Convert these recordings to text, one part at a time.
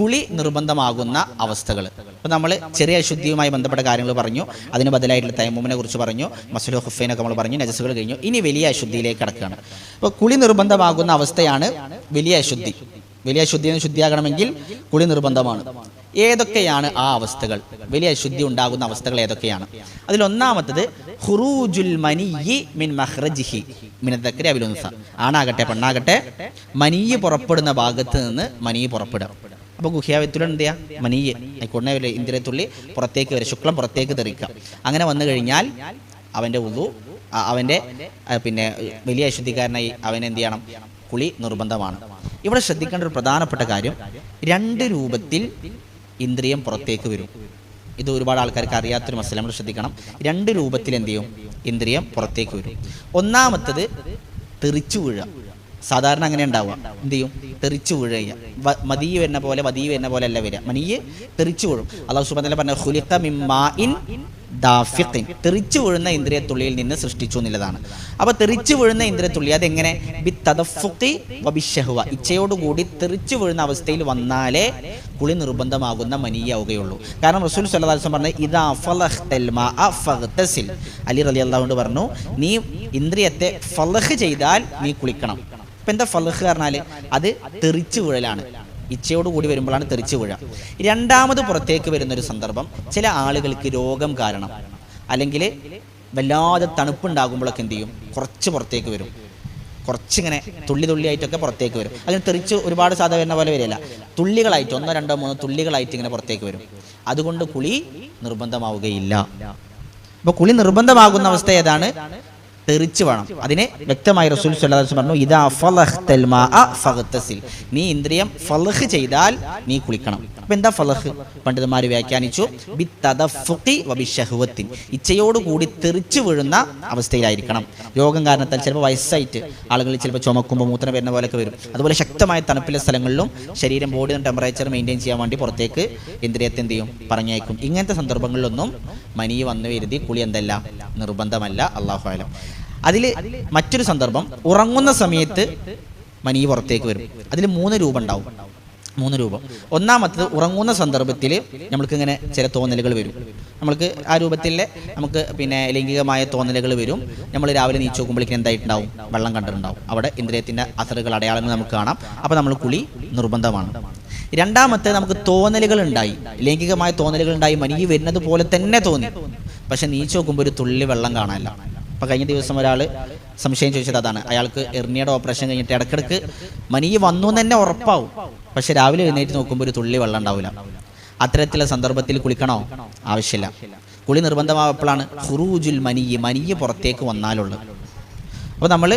കുളി നിർബന്ധമാകുന്ന അവസ്ഥകൾ. അപ്പോൾ നമ്മൾ ചെറിയ അശുദ്ധിയുമായി ബന്ധപ്പെട്ട കാര്യങ്ങൾ പറഞ്ഞു, അതിന് ബദലായിട്ടുള്ള തയമ്മുമിനെ കുറിച്ച് പറഞ്ഞു, മസ്ഹുൽ ഖുഫൈനൊക്കെ നമ്മൾ പറഞ്ഞു, നജസുകൾ കഴിഞ്ഞു. ഇനി വലിയ അശുദ്ധിയിലേക്ക് കടക്കുകയാണ്. അപ്പോൾ കുളി നിർബന്ധമാകുന്ന അവസ്ഥയാണ് വലിയ അശുദ്ധി. വലിയ അശുദ്ധി ശുദ്ധിയാകണമെങ്കിൽ കുളി നിർബന്ധമാണ്. ഏതൊക്കെയാണ് ആ അവസ്ഥകൾ? വലിയ അശുദ്ധി ഉണ്ടാകുന്ന അവസ്ഥകൾ ഏതൊക്കെയാണ്? അതിലൊന്നാമത്തത് ഖുറൂജുൽ മനീയി മിൻ മഖ്റജിഹി മിൻ അദ്ദക്കരി അവൽ ഉൻസ. ആണാകട്ടെ പെണ്ണാകട്ടെ മനീയ് പുറപ്പെടുന്ന ഭാഗത്ത് നിന്ന് മനീയ് പുറപ്പെടുക. അപ്പോൾ ഗുഹ്യാവ്യത്തിൽ എന്ത് ചെയ്യുക? മനീയ് ആയിക്കോട്ടെ ഇന്ദ്രിയത്തുള്ളി പുറത്തേക്ക് വരും, ശുക്ലം പുറത്തേക്ക് തെറിക്കുക. അങ്ങനെ വന്നു കഴിഞ്ഞാൽ അവൻ്റെ ഉളു, അവൻ്റെ പിന്നെ വലിയ അശുദ്ധിക്കാരനായി അവൻ എന്ത് ചെയ്യണം? കുളി നിർബന്ധമാണ്. ഇവിടെ ശ്രദ്ധിക്കേണ്ട ഒരു പ്രധാനപ്പെട്ട കാര്യം, 2 രൂപത്തിൽ ഇന്ദ്രിയം പുറത്തേക്ക് വരും. ഇത് ഒരുപാട് ആൾക്കാർക്ക് അറിയാത്തൊരു മസല, നമ്മൾ ശ്രദ്ധിക്കണം. 2 രൂപത്തിൽ എന്ത് ചെയ്യും? ഇന്ദ്രിയം പുറത്തേക്ക് വരും. ഒന്നാമത്തത് തെറിച്ചു വീഴുക. സാധാരണ അങ്ങനെ ഉണ്ടാവുക. എന്ത് ചെയ്യും? തെറിച്ചു വീഴുക. മദീ വരുന്ന പോലെ അല്ല വരിക. മനീയ് തെറിച്ചു വീഴും. അല്ലാഹു സുബ്ഹാനഹു വ തആല പറഞ്ഞ ഖുലിഖ മിൻ മാഇൻ ദാഫിഖിൻ, തെറിച്ചു വീഴുന്ന ഇന്ദ്രിയത്തുള്ളിയിൽ നിന്ന് സൃഷ്ടിച്ചു എന്നുള്ളതാണ്. അപ്പോൾ തെറിച്ചു വീഴുന്ന ഇന്ദ്രിയത്തുള്ളി അതെങ്ങനെ? ബിത്തദഫുഖി വബിശ്ശഹ്വ, ഇച്ഛയോടുകൂടി തെറിച്ചു വീഴുന്ന അവസ്ഥയിൽ വന്നാലേ കുളി നിർബന്ധമാകുന്ന മനീയാവുകയുള്ളൂ. കാരണം റസൂൽ സ്വല്ലല്ലാഹു അലൈഹി വസല്ലം പറഞ്ഞു ഇദാ ഫലഖ്തൽ മാഅ ഫഗ്തസിൽ. അലി റളിയല്ലാഹു അൻഹു പറഞ്ഞു നീ ഇന്ദ്രിയത്തെ ഫലഖ് ചെയ്താൽ നീ കുളിക്കണം. ഇപ്പം എന്താ ഫലഖ് പറഞ്ഞാൽ? അത് തെറിച്ചു വീഴലാണ്. ഇച്ഛയോടുകൂടി വരുമ്പോഴാണ് തെറിച്ചു വീഴുക. രണ്ടാമത് പുറത്തേക്ക് വരുന്നൊരു സന്ദർഭം, ചില ആളുകൾക്ക് രോഗം കാരണം അല്ലെങ്കിൽ വല്ലാതെ തണുപ്പുണ്ടാകുമ്പോഴൊക്കെ എന്ത് ചെയ്യും? കുറച്ച് പുറത്തേക്ക് വരും. കുറച്ചിങ്ങനെ തുള്ളിയായിട്ടൊക്കെ പുറത്തേക്ക് വരും. അതിന് തെറിച്ച് ഒരുപാട് സാധാരണ പോലെ വരില്ല, തുള്ളികളായിട്ട് 1, 2, 3 തുള്ളികളായിട്ട് ഇങ്ങനെ പുറത്തേക്ക് വരും. അതുകൊണ്ട് കുളി നിർബന്ധമാവുകയില്ല. അപ്പോൾ കുളി നിർബന്ധമാകുന്ന അവസ്ഥ ഏതാണ്? തെറിച്ച് വേണം. അതിനെ വ്യക്തമായി റസൂൽ സ്വല്ലല്ലാഹു അലൈഹി വസല്ലം പറഞ്ഞു ഇദാ ഫലഖ്തൽ മാഅ ഫഗ്തസിൽ, നീ ഇന്ദ്രിയം ഫലഖ് ചെയ്താൽ നീ കുളിക്കണം. അപ്പോൾ എന്താ ഫലഖ്? പണ്ഡിതന്മാർ വ്യാഖ്യാനിച്ചു ബിത്തദഫുഖി വബിശ്ശഹ്വത്തിൻ, ഇച്ഛയോടുകൂടി തെറിച്ചു വീഴുന്ന അവസ്ഥയിലായിരിക്കണം. രോഗം കാരണത്താൽ ചിലപ്പോൾ വയസ്സായിട്ട് ആളുകൾ ചിലപ്പോൾ ചുമക്കുമ്പോൾ മൂത്രം വരുന്ന പോലെയൊക്കെ വരും. അതുപോലെ ശക്തമായ തണുപ്പിലെ സ്ഥലങ്ങളിലും ശരീരം ബോഡി ടെമ്പറേച്ചർ മെയിൻറ്റെയിൻ ചെയ്യാൻ വേണ്ടി പുറത്തേക്ക് ഇന്ദ്രിയത്തെ എന്ത് ചെയ്യും? പറഞ്ഞയക്കും. ഇങ്ങനത്തെ സന്ദർഭങ്ങളിലൊന്നും മനീ വന്നു വരുതി കുളി എന്തല്ല? നിർബന്ധമല്ല. അല്ലാഹു അലം. അതിൽ മറ്റൊരു സന്ദർഭം, ഉറങ്ങുന്ന സമയത്ത് മനീ പുറത്തേക്ക് വരും. അതിൽ 3 രൂപം ഉണ്ടാവും. 3 രൂപം. ഒന്നാമത്തത്, ഉറങ്ങുന്ന സന്ദർഭത്തിൽ നമ്മൾക്കിങ്ങനെ ചില തോന്നലുകൾ വരും. നമ്മൾക്ക് ആ രൂപത്തിലെ നമുക്ക് പിന്നെ ലൈംഗികമായ തോന്നലുകൾ വരും. നമ്മൾ രാവിലെ നീച്ച് നോക്കുമ്പോഴേക്കും എന്തായിട്ടുണ്ടാവും? വെള്ളം കണ്ടിട്ടുണ്ടാവും. അവിടെ ഇന്ദ്രിയത്തിൻ്റെ അസറുകൾ, അടയാളങ്ങൾ നമുക്ക് കാണാം. അപ്പോൾ നമ്മൾ കുളി നിർബന്ധമാണ്. രണ്ടാമത്തെ, നമുക്ക് തോന്നലുകൾ ഉണ്ടായി, ലൈംഗികമായ തോന്നലുകൾ ഉണ്ടായി, മനീ വരുന്നത് പോലെ തന്നെ തോന്നി, പക്ഷെ നീച്ച് നോക്കുമ്പോൾ ഒരു തുള്ളി വെള്ളം കാണാനില്ല. അപ്പോൾ കഴിഞ്ഞ ദിവസം ഒരാൾ സംശയം ചോദിച്ചത് അതാണ്. അയാൾക്ക് എർണിയുടെ ഓപ്പറേഷൻ കഴിഞ്ഞിട്ട് ഇടയ്ക്കിടയ്ക്ക് മനീ വന്നു തന്നെ ഉറപ്പാവും, പക്ഷെ രാവിലെ എഴുന്നേറ്റ് നോക്കുമ്പോൾ ഒരു തുള്ളി വെള്ളം ഉണ്ടാവില്ല. അത്തരത്തിലുള്ള സന്ദർഭത്തിൽ കുളിക്കണോ? ആവശ്യമില്ല. കുളി നിർബന്ധമായപ്പോഴാണ് ഖുറൂജുൽ മനീയ് പുറത്തേക്ക് വന്നാലുള്ളത്. അപ്പോൾ നമ്മൾ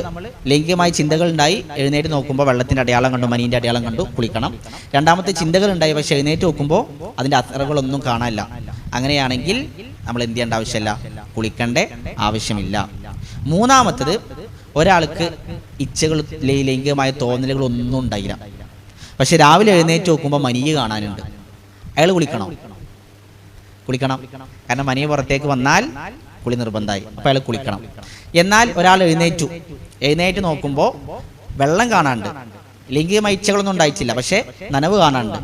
ലൈംഗികമായ ചിന്തകൾ ഉണ്ടായി, എഴുന്നേറ്റ് നോക്കുമ്പോൾ വെള്ളത്തിൻ്റെ അടയാളം കണ്ടു, മനീൻ്റെ അടയാളം കണ്ടു, കുളിക്കണം. രണ്ടാമത്തെ, ചിന്തകൾ ഉണ്ടായി പക്ഷേ എഴുന്നേറ്റ് നോക്കുമ്പോൾ അതിൻ്റെ അത്തറകളൊന്നും കാണാനില്ല. അങ്ങനെയാണെങ്കിൽ നമ്മൾ എന്ത് ചെയ്യേണ്ട ആവശ്യമില്ല? കുളിക്കേണ്ട ആവശ്യമില്ല. മൂന്നാമത്തത്, ഒരാൾക്ക് ഇച്ഛകൾ, ലൈംഗികമായ തോന്നലുകളൊന്നും ഉണ്ടായില്ല, പക്ഷെ രാവിലെ എഴുന്നേറ്റ് നോക്കുമ്പോൾ മനീയ് കാണാനുണ്ട്. അയാൾ കുളിക്കണം. കാരണം മനീയ് പുറത്തേക്ക് വന്നാൽ കുളി നിർബന്ധമായി. അപ്പോൾ അയാൾ കുളിക്കണം. എന്നാൽ ഒരാൾ എഴുന്നേറ്റ് നോക്കുമ്പോൾ വെള്ളം കാണാണ്ട്, ലൈംഗികമായ ഇച്ഛകളൊന്നും ഉണ്ടായിട്ടില്ല, പക്ഷെ നനവ് കാണാണ്ട്,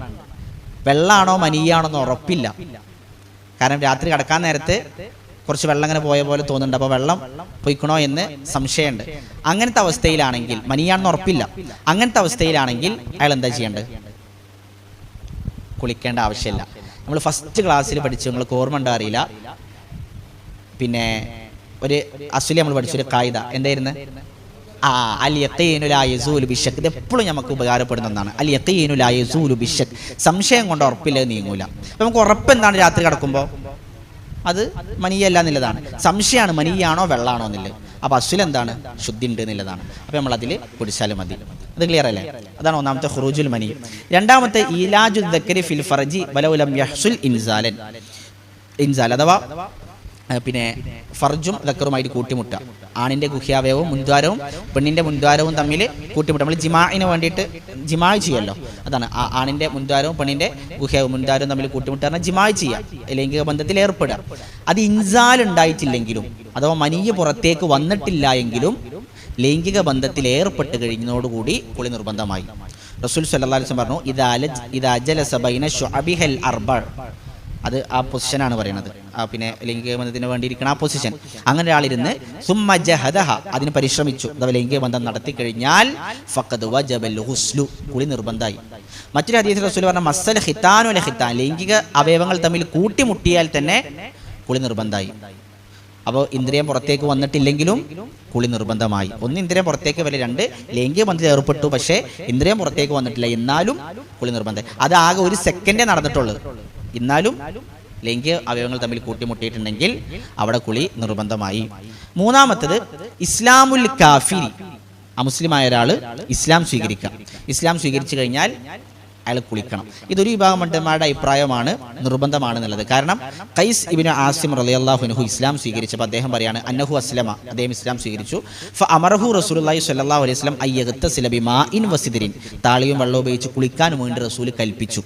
വെള്ളമാണോ മനീയാണോ എന്ന് ഉറപ്പില്ല. കാരണം രാത്രി കിടക്കാൻ നേരത്ത് കുറച്ച് വെള്ളം അങ്ങനെ പോയ പോലെ തോന്നുന്നുണ്ട്. അപ്പോൾ വെള്ളം പൊയ്ക്കണോ എന്ന് സംശയമുണ്ട്. അങ്ങനത്തെ അവസ്ഥയിലാണെങ്കിൽ, മനീയാണെന്ന് ഉറപ്പില്ല, അങ്ങനത്തെ അവസ്ഥയിലാണെങ്കിൽ അയാൾ എന്താ ചെയ്യേണ്ടത്? കുളിക്കേണ്ട ആവശ്യമില്ല. നമ്മൾ ഫസ്റ്റ് ക്ലാസ്സിൽ പഠിച്ചു, നിങ്ങൾക്ക് ഓർമ്മ ഉണ്ടോ അറിയില്ല, പിന്നെ ഒരു അസ്ലി നമ്മൾ പഠിച്ചു, ഒരു കായിദ എന്തായിരുന്നു? അൽ യഖീനു ലാ യസൂലു ബിശക്ക്. ഇത് എപ്പോഴും നമുക്ക് ഉപകാരപ്പെടുന്ന ഒന്നാണ്. അൽ യഖീനു ലാ യസൂലു ബിശക്ക്. സംശയം കൊണ്ട് ഉറപ്പില്ല, നീങ്ങൂല. അപ്പം നമുക്ക് ഉറപ്പെന്താണ്? രാത്രി കിടക്കുമ്പോൾ അത് മനീയല്ല എന്നുള്ളതാണ്. സംശയമാണ് മനീയാണോ വെള്ളാണോ എന്നുള്ളത്. അപ്പോൾ അസ്വൽ എന്താണ്? ശുദ്ധി ഉണ്ട് എന്നുള്ളതാണ്. അപ്പോൾ നമ്മൾ അതിൽ പിടിച്ചാലും മതി. അത് ക്ലിയർ അല്ലേ? അതാണ് ഒന്നാമത്തെ ഖുറൂജുൽ മനീ. രണ്ടാമത്തെ, ഇലാജുൽ ദക്കരി ഫിൽ ഫർജി വലൗ ലം യഹ്സുൽ ഇൻസാൽ, അഥവാ പിന്നെ ഫർജും ദക്കറുമായിട്ട് കൂട്ടിമുട്ടുക. ആണിൻ്റെ ഗുഹ്യാവയവും മുൻദ്വാരവും പെണ്ണിൻ്റെ മുൻദ്വാരവും തമ്മിൽ കൂട്ടിമുട്ടുക. നമ്മൾ ജിമാഇന് വേണ്ടിയിട്ട് ജിമാ ചെയ്യുമല്ലോ, അതാണ് ആണിൻ്റെ മുൻദ്വാരവും പെണ്ണിൻ്റെ ഗുഹ്യാവും മുൻദ്വാരവും തമ്മിൽ കൂട്ടിമുട്ടുക പറഞ്ഞാൽ ജിമാ ചെയ്യുക, ലൈംഗിക ബന്ധത്തിൽ ഏർപ്പെടുക. അത് ഇൻസാൽ ഉണ്ടായിട്ടില്ലെങ്കിലും അഥവാ മനീയ് പുറത്തേക്ക് വന്നിട്ടില്ല എങ്കിലും ലൈംഗിക ബന്ധത്തിൽ ഏർപ്പെട്ട് കഴിഞ്ഞതോടുകൂടി കുളി നിർബന്ധമായി. റസൂൽ സല്ലല്ലാഹു അലൈഹി വസല്ലം പറഞ്ഞു ഇദാ ജലസ ബൈന ശുഅബിഹൽ അർബഅ, അത് ആ പൊസിഷനാണ് പറയുന്നത്, പിന്നെ ലൈംഗിക ബന്ധത്തിന് വേണ്ടിയിരിക്കണം ആ പൊസിഷൻ. അങ്ങനെ ഒരാളിരുന്ന് സുമ്മ ജഹദഹ, അതിന് പരിശ്രമിച്ചു, അഥവാ ലൈംഗിക ബന്ധം നടത്തി കഴിഞ്ഞാൽ ഫഖദ് വജബൽ ഗുസ്ലു, കുളി നിർബന്ധമായി. മറ്റൊരു ഹദീസിൽ റസൂൽ പറഞ്ഞ മസ്സൽ ഖിതാനു ല ഖിതാൻ, ലൈംഗിക അവയവങ്ങൾ തമ്മിൽ കൂട്ടിമുട്ടിയാൽ തന്നെ കുളി നിർബന്ധമായി. അപ്പോൾ ഇന്ദ്രിയം പുറത്തേക്ക് വന്നിട്ടില്ലെങ്കിലും കുളി നിർബന്ധമായി. ഒന്ന് ഇന്ദ്രിയം പുറത്തേക്ക് വരെ, രണ്ട് ലൈംഗിക ബന്ധത്തിൽ ഏർപ്പെട്ടു പക്ഷേ ഇന്ദ്രിയം പുറത്തേക്ക് വന്നിട്ടില്ല, എന്നാലും കുളി നിർബന്ധം. അത് ആകെ ഒരു സെക്കൻഡേ നടന്നിട്ടുള്ളത്, എന്നാലും ലൈംഗിക അവയവങ്ങൾ തമ്മിൽ കൂട്ടിമുട്ടിയിട്ടുണ്ടെങ്കിൽ അവിടെ കുളി നിർബന്ധമായി. മൂന്നാമത്തത് ഇസ്ലാമുൽ കാഫിരി, അമുസ്ലിമായ ഒരാൾ ഇസ്ലാം സ്വീകരിക്കാം. ഇസ്ലാം സ്വീകരിച്ചു കഴിഞ്ഞാൽ അയാൾ കുളിക്കണം. ഇതൊരു വിഭാഗം പണ്ഡിതന്മാരുടെ അഭിപ്രായമാണ്, നിർബന്ധമാണ് എന്നുള്ളത്. കാരണം ഖൈസ് ഇബ്നു ആസിം റളിയല്ലാഹു അൻഹു ഇസ്ലാം സ്വീകരിച്ചപ്പോൾ അദ്ദേഹം പറയാണ് അന്നഹു അസ്ലമ, അദ്ദേഹം ഇസ്ലാം സ്വീകരിച്ചു. ഫഅമറഹു റസൂലുള്ളാഹി സ്വല്ലല്ലാഹു അലൈഹി വസല്ലം അയ്യഗ്തസില ബിമാഇൻ വസിദ്രിൻ, താളിയും വെള്ളം ഉപയോഗിച്ച് കുളിക്കാൻ വേണ്ടി റസൂൽ കൽപ്പിച്ചു.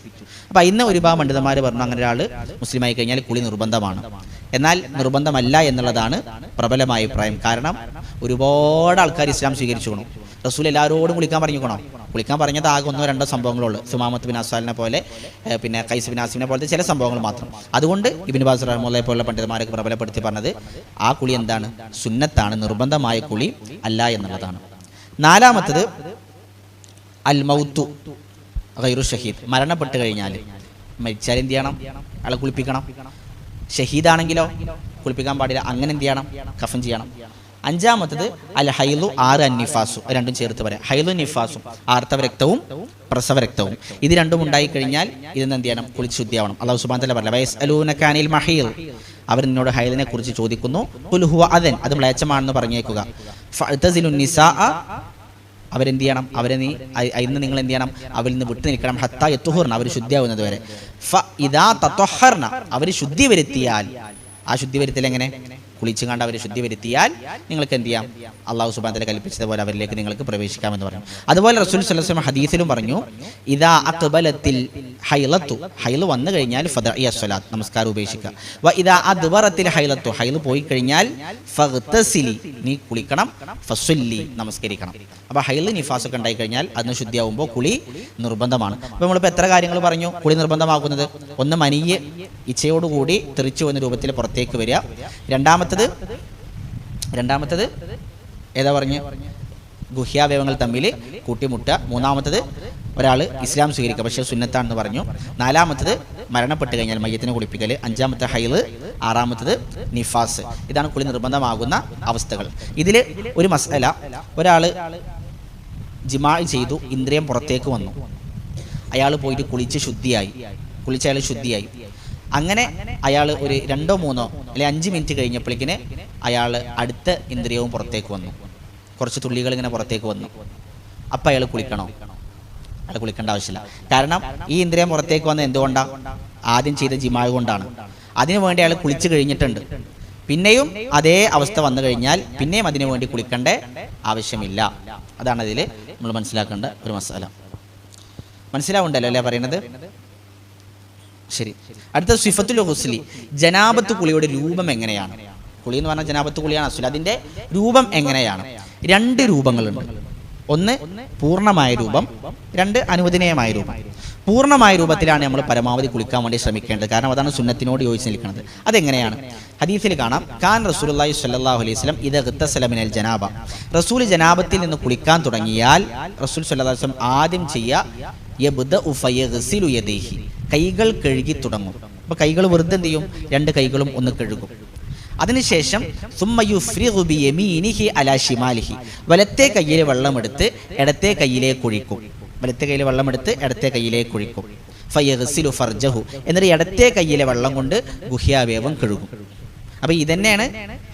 അപ്പോൾ ഇന്ന് ഒരു വിഭാഗം പണ്ഡിതന്മാർ പറഞ്ഞു അങ്ങനെ ഒരാൾ മുസ്ലിമായി കഴിഞ്ഞാൽ കുളി നിർബന്ധമാണ്. എന്നാൽ നിർബന്ധമല്ല എന്നുള്ളതാണ് പ്രബലമായ അഭിപ്രായം. കാരണം ഒരുപാട് ആൾക്കാർ ഇസ്ലാം സ്വീകരിച്ചു. റസൂൽ എല്ലാവരോടും കുളിക്കാൻ പറഞ്ഞിരിക്കണോ? കുളിക്കാൻ പറഞ്ഞത് ആകെ 1-2 സംഭവങ്ങളുള്ളൂ. സുമാമത്ത് ബിൻ അസ്സാലിനെ പോലെ, പിന്നെ ഖൈസ് ബിൻ ആസിമിനെ പോലത്തെ ചില സംഭവങ്ങൾ മാത്രം. അതുകൊണ്ട് ഇബ്നു ബാസ് റഹ്മത്തുള്ളാഹി പോലുള്ള പണ്ഡിതന്മാരൊക്കെ പ്രബലപ്പെടുത്തി പറഞ്ഞത് ആ കുളി എന്താണ്? സുന്നത്താണ്, നിർബന്ധമായ കുളി അല്ല എന്നുള്ളതാണ്. നാലാമത്തത് അൽ മൗത്തു ഗൈറു ഷഹീദ്, മരണപ്പെട്ട് കഴിഞ്ഞാൽ, മരിച്ചാൽ എന്ത് ചെയ്യണം? അയാളെ കുളിപ്പിക്കണം. ഷഹീദാണെങ്കിലോ കുളിപ്പിക്കാൻ പാടില്ല. അങ്ങനെ എന്ത് ചെയ്യണം? കഫൻ ചെയ്യണം. അഞ്ചാമത്തത് അൽ ഹൈലു 6 അന്നിഫാസു, രണ്ടും ചേർത്ത് പറയാം. ഹൈലു നിഫാസും, ആർത്തവ രക്തവും പ്രസവ രക്തവും, ഇത് രണ്ടും ഉണ്ടായിക്കഴിഞ്ഞാൽ ഇതിന് എന്ത് ചെയ്യണം? കുളിച്ച് ശുദ്ധിയാവണം. അല്ലാഹു സുബ്ഹാനഹു വ തആല പറഞ്ഞു വയസ്അലൂനക അനിൽ മഹീൽ, അവർ നിന്നോട് ഹൈലിനെ കുറിച്ച് ചോദിക്കുന്നു. ഖുൽ ഹുവ അദൻ, അത് മ്ലേച്ഛമാണെന്ന് പറഞ്ഞേക്കുക. ഫഅ്തസിലുൻ നിസാഅ, അവരെന്ത് ചെയ്യണം? അവരെ ഇന്ന് നിങ്ങൾ എന്ത് ചെയ്യണം? അവരിൽ നിന്ന് വിട്ടു നിൽക്കണം. ഹത്താ യത്തുഹുർന, അവർ ശുദ്ധിയാവുന്നത് വരെ. ഫഇദാ തത്വഹർന, അവർ ശുദ്ധി വരുത്തിയാൽ, ആ ശുദ്ധി വരുത്തൽ എങ്ങനെ? കുളിച്ചു കണ്ട് അവരെ ശുദ്ധി വരുത്തിയാൽ നിങ്ങൾക്ക് എന്ത് ചെയ്യാം? അള്ളാഹു സുബ്ഹാനഹു വ തആല കൽപ്പിച്ചതുപോലെ അവരിലേക്ക് നിങ്ങൾക്ക് പ്രവേശിക്കാമെന്ന് പറഞ്ഞു. അതുപോലെ റസൂൽ സ്വല്ലല്ലാഹു അലൈഹി വസല്ലം ഹദീസിലും പറഞ്ഞു ഇദാ അഖ്ബലത്തിൽ ഹൈലത്തു, ഹൈൽ വന്നു കഴിഞ്ഞാൽ ഫദഇയ സ്വലാത്ത്, നമസ്കാരം ഉപേക്ഷിക്കുക. വ ഇദാ അദ്ബറത്തിൽ ഹൈലത്തു, ഹൈൽ പോയി കഴിഞ്ഞാൽ ഫഗ്തസിലി, നീ കുളിക്കണം. ഫസ്വല്ലി, നമസ്കരിക്കണം. അപ്പോൾ ഹൈൽ നിഫാസൊക്കെ ഉണ്ടായി കഴിഞ്ഞാൽ അതിന് ശുദ്ധിയാവുമ്പോൾ കുളി നിർബന്ധമാണ്. അപ്പോൾ നമ്മളിപ്പോൾ എത്ര കാര്യങ്ങൾ പറഞ്ഞു കുളി നിർബന്ധമാകുന്നത്? ഒന്ന്, മനീയ് ഇച്ഛയോടുകൂടി തെറിച്ചു വന്ന രൂപത്തിൽ പുറത്തേക്ക് വരിക. രണ്ടാമത്തത് ഏതാ പറഞ്ഞ്? ഗുഹ്യാവയവങ്ങൾ തമ്മിൽ കൂട്ടിമുട്ടുക. മൂന്നാമത്തത് ഒരാൾ ഇസ്ലാം സ്വീകരിക്കുക പക്ഷേ സുന്നത്താണെന്ന് പറഞ്ഞു. നാലാമത്തത് മരണപ്പെട്ട് കഴിഞ്ഞാൽ മയ്യത്തിനെ കുളിപ്പിക്കൽ. അഞ്ചാമത്തെ ഹൈല്. ആറാമത്തത് നിഫാസ്. ഇതാണ് കുളി നിർബന്ധമാകുന്ന അവസ്ഥകൾ. ഇതിൽ ഒരു മസ്അല, ഒരാൾ ജിമാ ചെയ്തു, ഇന്ദ്രിയം പുറത്തേക്ക് വന്നു, അയാൾ പോയിട്ട് കുളിച്ച് അയാൾ ശുദ്ധിയായി. അങ്ങനെ അയാൾ ഒരു 2-3 അല്ലെങ്കിൽ 5 മിനിറ്റ് കഴിഞ്ഞപ്പോഴേക്കിന് അയാൾ അടുത്ത ഇന്ദ്രിയവും പുറത്തേക്ക് വന്നു, കുറച്ച് തുള്ളികൾ ഇങ്ങനെ പുറത്തേക്ക് വന്നു. അപ്പം അയാൾ കുളിക്കണോ? അയാൾ കുളിക്കേണ്ട ആവശ്യമില്ല. കാരണം ഈ ഇന്ദ്രിയം പുറത്തേക്ക് വന്നത് എന്തുകൊണ്ടാണ്? ആദ്യം ചെയ്ത ജിമാ കൊണ്ടാണ്. അതിനു വേണ്ടി അയാൾ കുളിച്ച് കഴിഞ്ഞിട്ടുണ്ട്. പിന്നെയും അതേ അവസ്ഥ വന്നു കഴിഞ്ഞാൽ പിന്നെയും അതിനു വേണ്ടി കുളിക്കേണ്ട ആവശ്യമില്ല. അതാണ് അതിൽ നമ്മൾ മനസ്സിലാക്കേണ്ട ഒരു മസാല. മനസ്സിലാവുണ്ടല്ലോ അല്ലേ പറയുന്നത്? ശരി. അടുത്ത സിഫത്തുൽ ഗുസ്ലി, ജനാബത്ത് കുളിയുടെ രൂപം എങ്ങനെയാണ്? കുളി എന്ന് പറഞ്ഞാൽ ജനാബത്ത് കുളിയാണ് അസ്വൽ. അതിൻ്റെ രൂപം എങ്ങനെയാണ്? 2 രൂപങ്ങളുണ്ട്. ഒന്ന് പൂർണ്ണമായ രൂപം, 2 അനുവദനീയമായ രൂപം. പൂർണ്ണമായ രൂപത്തിലാണ് നമ്മൾ പരമാവധി കുളിക്കാൻ വേണ്ടി ശ്രമിക്കേണ്ടത്. കാരണം അതാണ് സുന്നത്തിനോട് യോജിച്ച് നിൽക്കുന്നത്. അതെങ്ങനെയാണ്? ഹദീസിൽ കാണാം, കാൻ റസൂലുള്ളാഹി സ്വല്ലല്ലാഹു അലൈഹി വസല്ലം ഇദ ഗതസല മിനൽ ജനാബ, റസൂൽ ജനാബത്തിൽ നിന്ന് കുളിക്കാൻ തുടങ്ങിയാൽ റസൂൽ സ്വല്ലല്ലാഹു അലൈഹി വസല്ലം ആദ്യം ചെയ്യുക യബ്ദഉ ഫയഗ്സിലു യദൈഹി, കൈകൾ കഴുകി തുടങ്ങും. അപ്പോൾ കൈകൾ വെറുതെ എന്ത് ചെയ്യും? 2 കൈകളും ഒന്ന് കഴുകും. അതിനുശേഷം സുമ്മ യുഫ്രിഗു ബിയമീനിഹി അലാ ശിമാലിഹി, വലത്തെ കയ്യിൽ വെള്ളമെടുത്ത് ഇടത്തെ കയ്യിലേക്ക് ഒഴിക്കും. വലത്തെ കയ്യിൽ വെള്ളമെടുത്ത് ഇടത്തെ കയ്യിലേക്ക് ഒഴിക്കും. ഫയഗ്സിലു ഫർജഹു, എന്നിട്ട് ഇടത്തെ കയ്യിലെ വെള്ളം കൊണ്ട് ഗുഹ്യാവയവം കഴുകും. അപ്പോൾ ഇതന്നെയാണ്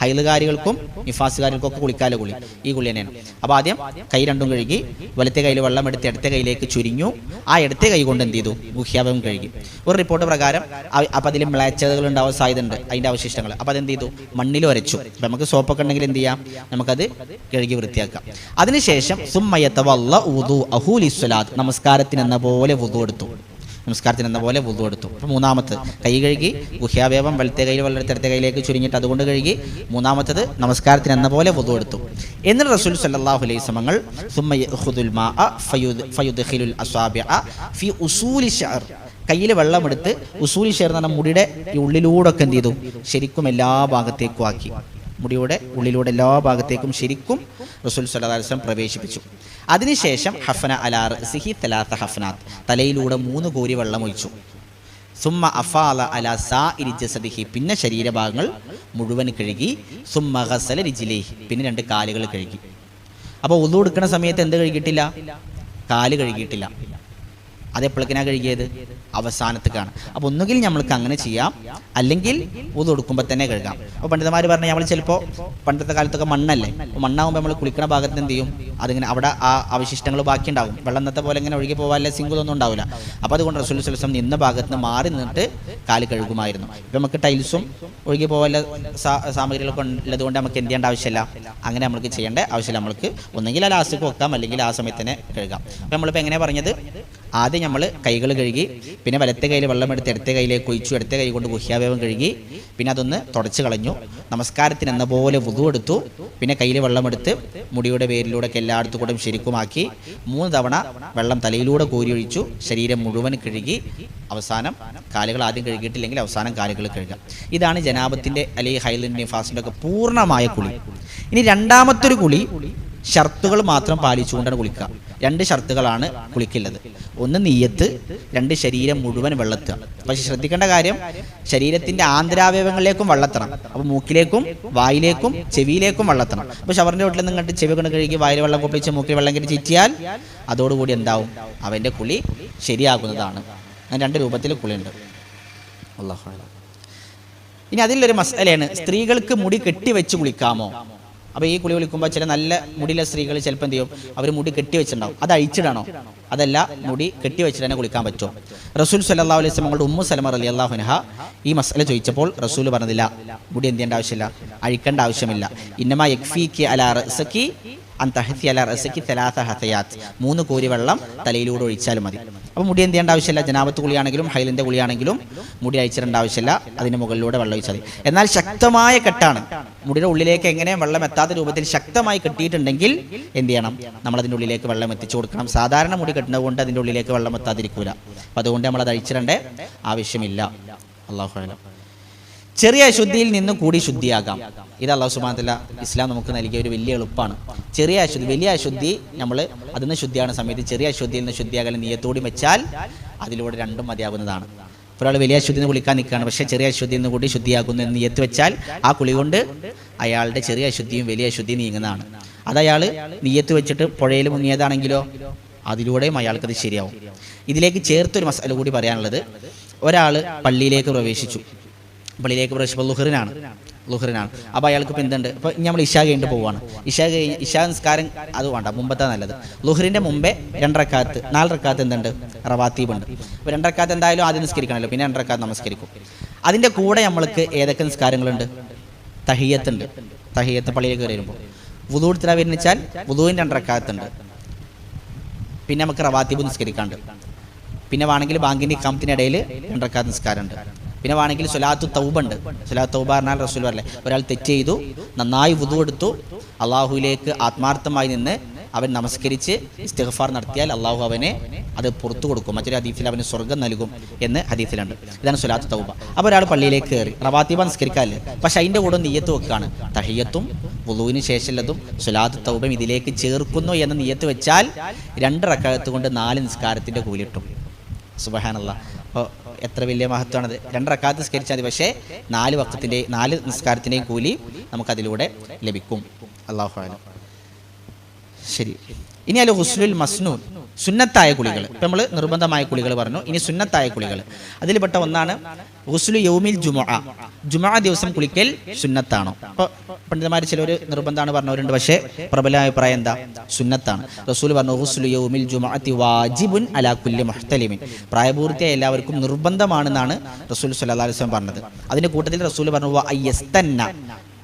ഹൈലുകാരികൾക്കും നിഫാസുകാരികൾക്കും ഒക്കെ കുളിക്കാല കുളി. ഈ കുളി തന്നെയാണ്. അപ്പോൾ ആദ്യം കൈ 2 കഴുകി, വലത്തെ കയ്യിൽ വെള്ളം എടുത്ത് ഇടത്തെ കയ്യിലേക്ക് ചുരിഞ്ഞു. ആ ഇടത്തെ കൈ കൊണ്ട് എന്ത് ചെയ്തു? ഗുഹ്യാവയവം കഴുകി. ഒരു റിപ്പോർട്ട് പ്രകാരം അപ്പോൾ അതിൽ മ്ലേച്ഛതകൾ ഉണ്ടാവാൻ സാധ്യതയുണ്ട്, അതിൻ്റെ അവശിഷ്ടങ്ങൾ. അപ്പോൾ അതെന്ത് ചെയ്തു? മണ്ണിൽ ഉരച്ചു. അപ്പം നമുക്ക് സോപ്പൊക്കെ ഉണ്ടെങ്കിൽ എന്ത് ചെയ്യാം? നമുക്കത് കഴുകി വൃത്തിയാക്കാം. അതിനുശേഷം സുമ്മയത്തവല്ല വുദൂഅഹു ലിസ്സലാത്ത്, നമസ്കാരത്തിന് എന്ന പോലെ വുദൂ എടുത്തു. നമസ്കാരത്തിന് എന്ന പോലെ വുളു എടുത്തു. അപ്പോൾ മൂന്നാമത്തെ കൈ കഴുകി, ഗുഹ്യാവയവം വലത്തെ കയ്യിൽ വെള്ളമെടുത്ത് ഇടത്തെ കൈയിലേക്ക് ചുരുങ്ങിയിട്ട് അതുകൊണ്ട് കഴുകി. മൂന്നാമത്തത് നമസ്കാരത്തിന് എന്ന പോലെ വുളു എടുത്തു. എന്നിട്ട് റസൂൽ സല്ലല്ലാഹു അലൈഹി വസല്ലം സുമ്മ യഖുദുൽ മാഅ ഫയുദ്ഖിലുൽ അസാബിഅ ഫി ഉസൂലി ശഅർ, കയ്യിൽ വെള്ളമെടുത്ത് ഉസൂലി ശഅർ എന്ന മുടിയുടെ ഉള്ളിലൂടെ ഒക്കെ എന്ത് ചെയ്തു, ശരിക്കും എല്ലാ ഭാഗത്തേക്കും ആക്കി. മുടിയുടെ ഉള്ളിലൂടെ എല്ലാ ഭാഗത്തേക്കും ശരിക്കും റസൂൽ സല്ലല്ലാഹു അലൈഹി വസല്ലം പ്രവേശിപ്പിച്ചു. അതിനുശേഷം ഹഫന അലാ റഅസിഹി തലാത്ത ഹഫനാത്ത്, തലയിലൂടെ 3 കോരി വെള്ളം ഒഴിച്ചു. സുമ്മ അഫാല അലാ സാഇരി ജസദിഹി, പിന്നെ ശരീരഭാഗങ്ങൾ മുഴുവൻ കഴുകി. സുമ്മ ഗസല റിജ്ലൈഹി, പിന്നെ 2 കാലുകൾ കഴുകി. അപ്പോൾ വുളു എടുക്കുന്ന സമയത്ത് എന്ത് കഴുകിയിട്ടില്ല? കാല് കഴുകിയിട്ടില്ല. അതെപ്പോഴേക്കാണ് കഴുകിയത്? അവസാനത്തേക്കാണ്. അപ്പോൾ ഒന്നുകിൽ നമ്മൾക്ക് അങ്ങനെ ചെയ്യാം, അല്ലെങ്കിൽ വുളു എടുക്കുമ്പോൾ തന്നെ കഴുകാം. അപ്പോൾ പണ്ഡിതന്മാർ പറഞ്ഞാൽ നമ്മൾ ചിലപ്പോൾ പണ്ടത്തെ കാലത്തൊക്കെ മണ്ണല്ലേ, അപ്പോൾ മണ്ണാകുമ്പോൾ നമ്മൾ കുളിക്കുന്ന ഭാഗത്ത് എന്ത് ചെയ്യും, അതിങ്ങനെ അവിടെ ആ അവശിഷ്ടങ്ങൾ ബാക്കി ഉണ്ടാവും. വെള്ളം എന്നത്തെ പോലെ ഇങ്ങനെ ഒഴുകി പോകാനുള്ള സിങ്കുകളൊന്നും ഉണ്ടാവില്ല. അപ്പോൾ അതുകൊണ്ട് റസൂൽ സ്വല്ലല്ലാഹു അലൈഹി വസല്ലം നിന്ന ഭാഗത്ത് നിന്ന് മാറി നിന്നിട്ട് കാല് കഴുകുമായിരുന്നു. ഇപ്പം നമുക്ക് ടൈൽസും ഒഴുകി പോകാനുള്ള സാമഗ്രികളൊക്കെ ഉള്ളതുകൊണ്ട് നമുക്ക് എന്ത് ചെയ്യേണ്ട ആവശ്യമില്ല, അങ്ങനെ നമുക്ക് ചെയ്യേണ്ട ആവശ്യമില്ല. നമ്മൾക്ക് ഒന്നെങ്കിൽ ആ ലാസ്റ്റിക്ക് വെക്കാം, അല്ലെങ്കിൽ ആ സമയത്ത് തന്നെ കഴുകാം. അപ്പോൾ നമ്മളിപ്പോൾ എങ്ങനെയാണ് പറഞ്ഞത്, ആദ്യം നമ്മൾ കൈകൾ കഴുകി, പിന്നെ വലത്തെ കയ്യിൽ വെള്ളമെടുത്ത് ഇടത്തെ കയ്യിലേക്ക് ഒഴിച്ചു, ഇടത്തെ കൈ കൊണ്ട് ഗുഹ്യാവയവം കഴുകി, പിന്നെ അതൊന്ന് തുടച്ച് കളഞ്ഞു. നമസ്കാരത്തിന് എന്ന പോലെ വുളു എടുത്തു. പിന്നെ കയ്യിൽ വെള്ളമെടുത്ത് മുടിയുടെ പേരിലൂടെ ഒക്കെ എല്ലായിടത്തും കൂടെ ശരിക്കുമാക്കി 3 തവണ വെള്ളം തലയിലൂടെ കോരി ഒഴിച്ചു. ശരീരം മുഴുവൻ കഴുകി. അവസാനം കാലുകൾ ആദ്യം കഴുകിയിട്ടില്ലെങ്കിൽ അവസാനം കാലുകൾ കഴുകുക. ഇതാണ് ജനാബത്തിൻ്റെ അല്ലെങ്കിൽ ഹൈലിൻ്റെ നിഫാസിൻ്റെ ഒക്കെ പൂർണ്ണമായ കുളി. ഇനി രണ്ടാമത്തൊരു കുളി ഷർത്തുകൾ മാത്രം പാലിച്ചുകൊണ്ടാണ് കുളിക്കുക. 2 ഷർത്തുകളാണ് കുളിക്കുള്ളത്. ഒന്ന് നിയ്യത്ത്, 2 ശരീരം മുഴുവൻ വെള്ളത്തുക. പക്ഷെ ശ്രദ്ധിക്കേണ്ട കാര്യം, ശരീരത്തിൻ്റെ ആന്തരാവയവങ്ങളിലേക്കും വെള്ളത്തണം. അപ്പോൾ മൂക്കിലേക്കും വായിലേക്കും ചെവിയിലേക്കും വെള്ളത്തണം. അപ്പോൾ ഷവറിൻ്റെ വീട്ടിൽ നിന്ന് കണ്ട് ചെവി കൊണ്ട് കഴുകി വായിൽ വെള്ളം കൊപ്പിച്ച് മൂക്കിൽ വെള്ളം കയറ്റി ചീറ്റിയാൽ അതോടുകൂടി എന്താവും, അവൻ്റെ കുളി ശരിയാകുന്നതാണ്. അങ്ങനെ 2 രൂപത്തിൽ കുളിയുണ്ട്. അല്ലാഹു അക്ബർ. ഇനി അതിലൊരു മസലയാണ്, സ്ത്രീകൾക്ക് മുടി കെട്ടിവെച്ച് കുളിക്കാമോ? അപ്പോൾ ഈ കുളി കുളിക്കുമ്പോൾ ചില നല്ല മുടിയിലെ സ്ത്രീകൾ ചിലപ്പോൾ എന്ത് ചെയ്യും, അവർ മുടി കെട്ടിവെച്ചിട്ടുണ്ടാവും. അത് അഴിച്ചിടണോ? അതല്ല, മുടി കെട്ടിവെച്ചിട്ട് തന്നെ കുളിക്കാൻ പറ്റുമോ? റസൂൽ സല്ലല്ലാഹു അലൈഹി വസല്ലം ഉമ്മു സലമ റളിയല്ലാഹു അൻഹ ഈ മസല ചോദിച്ചപ്പോൾ റസൂൽ പറഞ്ഞില്ല, മുടി എന്ത് ചെയ്യേണ്ട ആവശ്യമില്ല, അഴിക്കേണ്ട ആവശ്യമില്ല. ഇന്നമാ യക്ഫീകി അലാ റഅസികി അൻ തഹത്തി അലാ റഅസികി 3 ഹതയാത്ത്, 3 കോരി വെള്ളം തലയിലൂടെ ഒഴിച്ചാലും മതി. അപ്പോൾ മുടി എന്ത് ചെയ്യേണ്ട ആവശ്യമില്ല. ജനാബത്ത് കുളിയാണെങ്കിലും ഹൈലിൻ്റെ കുളിയാണെങ്കിലും മുടി അഴിച്ചിടേണ്ട ആവശ്യമില്ല, അതിന് മുകളിലൂടെ വെള്ളം ഒഴിച്ചാൽ മതി. എന്നാൽ ശക്തമായ കെട്ടാണ്, മുടിയുടെ ഉള്ളിലേക്ക് എങ്ങനെ വെള്ളം എത്താത്ത രൂപത്തിൽ ശക്തമായി കെട്ടിയിട്ടുണ്ടെങ്കിൽ എന്ത് ചെയ്യണം, നമ്മളതിൻ്റെ ഉള്ളിലേക്ക് വെള്ളം എത്തിച്ചു കൊടുക്കണം. സാധാരണ മുടി കെട്ടുന്നത് കൊണ്ട് അതിൻ്റെ ഉള്ളിലേക്ക് വെള്ളം എത്താതിരിക്കൂല. അപ്പോൾ അതുകൊണ്ട് നമ്മളത് അഴിച്ചിടേണ്ട ആവശ്യമില്ല. അല്ലാഹു അക്ബർ. ചെറിയ അശുദ്ധിയിൽ നിന്ന് കൂടി ശുദ്ധിയാകാം. ഇത് അല്ലാഹു സുബ്ഹാനഹു വ തആല ഇസ്ലാം നമുക്ക് നൽകിയ ഒരു വലിയ എളുപ്പമാണ്. ചെറിയ അശുദ്ധി, വലിയ അശുദ്ധി നമ്മൾ അതിൽ നിന്ന് ശുദ്ധിയാകുന്ന സമയത്ത് ചെറിയ അശുദ്ധിയിൽ നിന്ന് ശുദ്ധിയാകൽ നിയ്യത്തോടി വെച്ചാൽ അതിലൂടെ 2 മതിയാകുന്നതാണ്. ഒരാൾ വലിയ അശുദ്ധിയിൽ നിന്ന് കുളിക്കാൻ നിൽക്കുകയാണ്, പക്ഷേ ചെറിയ അശുദ്ധിയിൽ നിന്ന് കൂടി ശുദ്ധിയാകുന്നു എന്ന് നിയ്യത്ത് വെച്ചാൽ ആ കുളി കൊണ്ട് അയാളുടെ ചെറിയ അശുദ്ധിയും വലിയ അശുദ്ധിയും നീങ്ങുന്നതാണ്. അത് അയാൾ നിയ്യത്ത് വെച്ചിട്ട് പുഴയിൽ മുങ്ങിയതാണെങ്കിലോ അതിലൂടെയും അയാൾക്കത് ശരിയാവും. ഇതിലേക്ക് ചേർത്തൊരു മസല കൂടി പറയാനുള്ളത്, ഒരാൾ പള്ളിയിലേക്ക് പ്രവേശിച്ചു. ലുഹറിനാണ്. അപ്പോൾ അയാൾക്ക് ഇപ്പോൾ എന്തുണ്ട്, ഇപ്പോൾ നമ്മൾ ഇശാ കഴിഞ്ഞിട്ട് പോവുകയാണ്. ഇശാ നിസ്കാരം അത് വേണ്ട, മുമ്പത്തെ നല്ലത്. ലുഹറിൻ്റെ മുമ്പേ 2 റക്കാത്ത് 4 റക്കാത്ത് എന്തുണ്ട്, റവാത്തീബുണ്ട്. അപ്പോൾ 2 റക്കാത്ത് എന്തായാലും ആദ്യം നിസ്കരിക്കണമല്ലോ, പിന്നെ 2 റക്കാത്ത് നമസ്കരിക്കും. അതിൻ്റെ കൂടെ നമ്മൾക്ക് ഏതൊക്കെ നിസ്കാരങ്ങളുണ്ട്? തഹിയ്യത്തുണ്ട്. തഹിയ്യത്ത് പള്ളിയിലേക്ക് വരുമ്പോൾ വുളു എടുത്തിട്ട് വരുന്നിച്ചാൽ വുളുവിൻ്റെ 2 റക്കാത്തുണ്ട്. പിന്നെ നമുക്ക് റവാത്തീബ് നിസ്കരിക്കാണ്ട്. പിന്നെ വേണമെങ്കിൽ ബാങ്കിൻ്റെ ഇഖാമത്തിനിടയിൽ 2 റക്കാത്ത് നിസ്കാരമുണ്ട്. പിന്നെ വേണമെങ്കിൽ സ്വലാത്തു തൗബ ഉണ്ട്. സ്വലാത്തു തൗബ പറഞ്ഞാൽ റസൂൽ പറയല്ലേ, ഒരാൾ തെറ്റ് ചെയ്തു, നന്നായി വുദു എടുത്തു, അള്ളാഹുവിലേക്ക് ആത്മാർത്ഥമായി നിന്ന് അവൻ നമസ്കരിച്ച് ഇസ്തിഗ്ഫാർ നടത്തിയാൽ അള്ളാഹു അവനെ അത് പുറത്തു കൊടുക്കും. മറ്റൊരു ഹദീസിൽ അവന് സ്വർഗ്ഗം നൽകും എന്ന് ഹദീസിലുണ്ട്. ഇതാണ് സ്വലാത്തു തൗബ. അപ്പോൾ ഒരാൾ പള്ളിയിലേക്ക് കയറി റവാത്തീബ നിസ്കരിക്കാല്ലേ, പക്ഷെ അതിൻ്റെ കൂടെ നിയ്യത്ത് വെക്കുകയാണ്. തഹിയ്യത്തും വുളുവിന് ശേഷമുള്ളതും സ്വലാത്തു തൗബയും ഇതിലേക്ക് ചേർക്കുന്നു എന്ന് നിയ്യത്ത് വെച്ചാൽ 2 റക്അത്ത് കൊണ്ട് 4 നിസ്കാരത്തിൻ്റെ കൂലി കിട്ടും. സുബ്ഹാനല്ലാഹ്. അപ്പോൾ എത്ര വലിയ മഹത്വമാണത്. 2 റക്അത്ത് നിസ്കരിച്ചാൽ മതി, പക്ഷേ 4 വഖത്തിൻ്റെ 4 നിസ്കാരത്തിൻ്റെയും കൂലി നമുക്കതിലൂടെ ലഭിക്കും. അല്ലാഹു അഅലം. ശരി, ഇനി അൽ ഗുസ്ലുൽ മസ്നൂൻ, സുന്നത്തായ കുളികൾ. ഇപ്പം നമ്മൾ നിർബന്ധമായ കുളികൾ പറഞ്ഞു, ഇനി സുന്നത്തായ കുളികൾ. അതിൽപ്പെട്ട ഒന്നാണ് ഗുസ്ലു യൗമിൽ ജുമുഅ. ജുമുഅ ദിവസം കുളിക്കൽ സുന്നത്താണോ? അപ്പോൾ പണ്ഡിതന്മാർ ചിലർ നിർബന്ധമാണ് പറഞ്ഞവരുണ്ട്, പക്ഷേ പ്രബല അഭിപ്രായം എന്താ, സുന്നത്താണ്. റസൂൽ പറഞ്ഞു ഗുസ്ലു യൗമിൽ ജുമുഅത്തി വാജിബുൻ അലാ കുല്ലി മുഹ്തലിമിൻ, പ്രായപൂർത്തിയായ എല്ലാവർക്കും നിർബന്ധമാണെന്നാണ് റസൂൽ സ്വല്ലല്ലാഹു അലൈഹി വസല്ലം പറഞ്ഞത്. അതിൻ്റെ കൂട്ടത്തിൽ റസൂൽ പറഞ്ഞു വ അയ്യസ്തന്ന,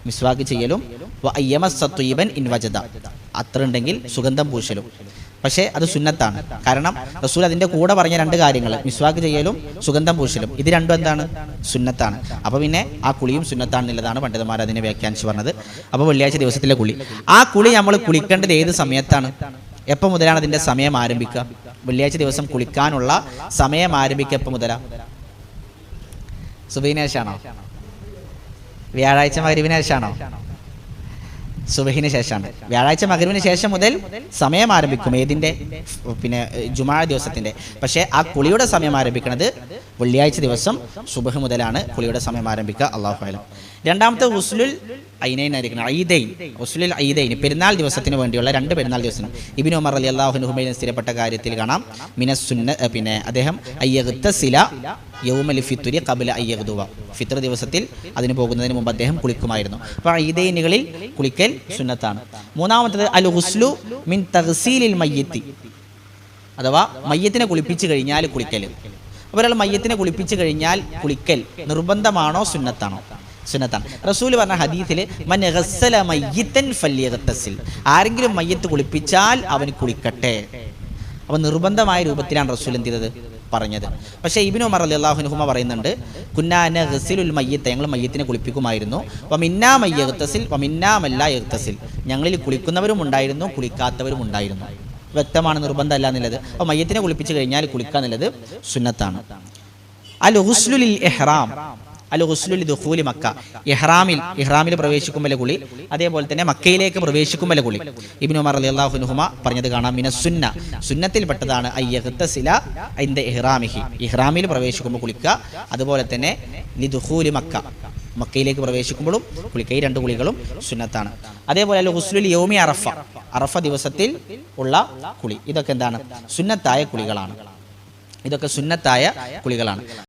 മിസ്വാക്ക് ചെയ്യലും, വ അയ്യമസ്സ ത്വയ്യിബൻ ഇൻ വജദ, അത്ര ഉണ്ടെങ്കിൽ സുഗന്ധം പൂശലും. പക്ഷേ അത് സുന്നത്താണ്. കാരണം റസൂൽ അതിൻ്റെ കൂടെ പറഞ്ഞ രണ്ട് കാര്യങ്ങൾ, മിസ്വാക്ക് ചെയ്യലും സുഗന്ധം പൂശലും, ഇത് രണ്ടും എന്താണ്? സുന്നത്താണ്. അപ്പോൾ പിന്നെ ആ കുളിയും സുന്നത്താണെന്നുള്ളതാണ് പണ്ഡിതന്മാർ അതിനെ വ്യാഖ്യാനിച്ച് പറഞ്ഞത്. അപ്പോൾ വെള്ളിയാഴ്ച ദിവസത്തിലെ കുളി, ആ കുളി നമ്മൾ കുളിക്കേണ്ടത് ഏത് സമയത്താണ്? എപ്പോൾ മുതലാണ് അതിൻ്റെ സമയം ആരംഭിക്കുക? വെള്ളിയാഴ്ച ദിവസം കുളിക്കാനുള്ള സമയം ആരംഭിക്കുക എപ്പോൾ മുതലാണ്? സുബഹിന് ശേഷമാണോ? വ്യാഴാഴ്ച മഗ്‌രിബിന് ശേഷമാണോ? സുബഹിന് ശേഷമാണ്. വ്യാഴാഴ്ച മഗ്‌രിബിന് ശേഷം മുതൽ സമയം ആരംഭിക്കും ഏതിൻ്റെ? പിന്നെ ജുമാ ദിവസത്തിൻ്റെ. പക്ഷേ ആ കുളിയുടെ സമയം ആരംഭിക്കുന്നത് വെള്ളിയാഴ്ച ദിവസം സുബഹ് മുതലാണ് കുളിയുടെ സമയം ആരംഭിക്കുക. അല്ലാഹു അഅലം. രണ്ടാമത്തെ ഉസ്ലുൽ ഐനൈൻ ആയിരിക്കണം. ഐദൈൻ, ഉസ്ലുൽ ഐദൈൻ, പെരുന്നാൾ ദിവസത്തിന് വേണ്ടിയുള്ള രണ്ട് പെരുന്നാൾ ദിവസം. ഇബ്നു ഉമർ റളിയല്ലാഹു അൻഹുമയിൽ സ്ഥിരപ്പെട്ട കാര്യത്തിൽ കാണാം, മിനസ്സുന്ന, പിന്നെ അദ്ദേഹം അയ്യഗ്തസില യൗമൽ ഫിത്രി ഖബ്ല അയ്യഗ്ദുവ, ഫിത്ർ ദിവസത്തിൽ അതിന് പോകുന്നതിന് മുമ്പ് അദ്ദേഹം കുളിക്കുമായിരുന്നു. അപ്പോൾ ഐദൈനുകളിൽ കുളിക്കൽ സുന്നത്താണ്. മൂന്നാമത്തേത് അൽ ഗുസ്ലു മിൻ തഗ്സീലിൽ മയ്യിത്തി, അഥവാ മയ്യത്തിനെ കുളിപ്പിച്ച് കഴിഞ്ഞാൽ കുളിക്കൽ. അപ്പോൾ ഒരാൾ മയ്യത്തിനെ കുളിപ്പിച്ച് കഴിഞ്ഞാൽ കുളിക്കൽ നിർബന്ധമാണോ സുന്നത്താണോ? സുന്നത്താണ്. റസൂൽ പറഞ്ഞ ഹദീസിൽ മൻ ഗസ്സല മയ്യിത്തൻ ഫല്യഗ്തസിൽ, ആരെങ്കിലും മയ്യത്ത് കുളിപ്പിച്ചാൽ അവൻ കുളിക്കട്ടെ. അപ്പോൾ നിർബന്ധമായ രൂപത്തിലാണ് റസൂൽ എന്ത് ചെയ്തത്? പറഞ്ഞത്. പക്ഷേ ഇബ്നു ഉമർ റളിയല്ലാഹു അൻഹുമ പറയുന്നുണ്ട്, കുന്നാ നഗ്സിലുൽ മയ്യിത്ത, ഞങ്ങൾ മയ്യത്തിനെ കുളിപ്പിക്കുമായിരുന്നു. വമിന്നാ മയ്യഗ്തസിൽ വമിന്നാ മല്ലാ യഗ്തസിൽ, ഞങ്ങളിൽ കുളിക്കുന്നവരും ഉണ്ടായിരുന്നു കുളിക്കാത്തവരും ഉണ്ടായിരുന്നു. വ്യക്തമാണ്, നിർബന്ധമല്ല എന്നുള്ളത്. അപ്പോൾ മയ്യത്തിനെ കുളിപ്പിച്ച് കഴിഞ്ഞാൽ കുളിക്കുക എന്നുള്ളത് സുന്നത്താണ്. അൽ ഗുസ്ലു ലിൽ ഇഹ്റാം, അൽ ഗുസ്ലു ലിദുഖൂലി മക്ക, ഇഹ്റാമിൽ പ്രവേശിക്കുമ്പോൾ കുളി, അതേപോലെ തന്നെ മക്കയിലേക്ക് പ്രവേശിക്കുമ്പോൾ കുളി. ഇബ്നു ഉമർ റളിയല്ലാഹു അൻഹുമ പറഞ്ഞത് കാണാം, മിനസ്സുന്ന, സുന്നത്തിൽപ്പെട്ടതാണ് അയ്യഗ്തസില ഇൻദ ഇഹ്റാമിഹി, ഇഹ്റാമിൽ പ്രവേശിക്കുമ്പോൾ കുളിക്കുക, അതുപോലെ തന്നെ ലിദുഖൂലി മക്ക, മക്കയിലേക്ക് പ്രവേശിക്കുമ്പോഴും കുളിക്കുക. ഈ രണ്ട് കുളികളും സുന്നത്താണ്. അതേപോലെ അൽ ഗുസ്ലുൽ യൗമി അറഫ, അറഫ ദിവസത്തിൽ ഉള്ള കുളി, ഇതൊക്കെ എന്താണ്? സുന്നത്തായ കുളികളാണ്. ഇതൊക്കെ സുന്നത്തായ കുളികളാണ്.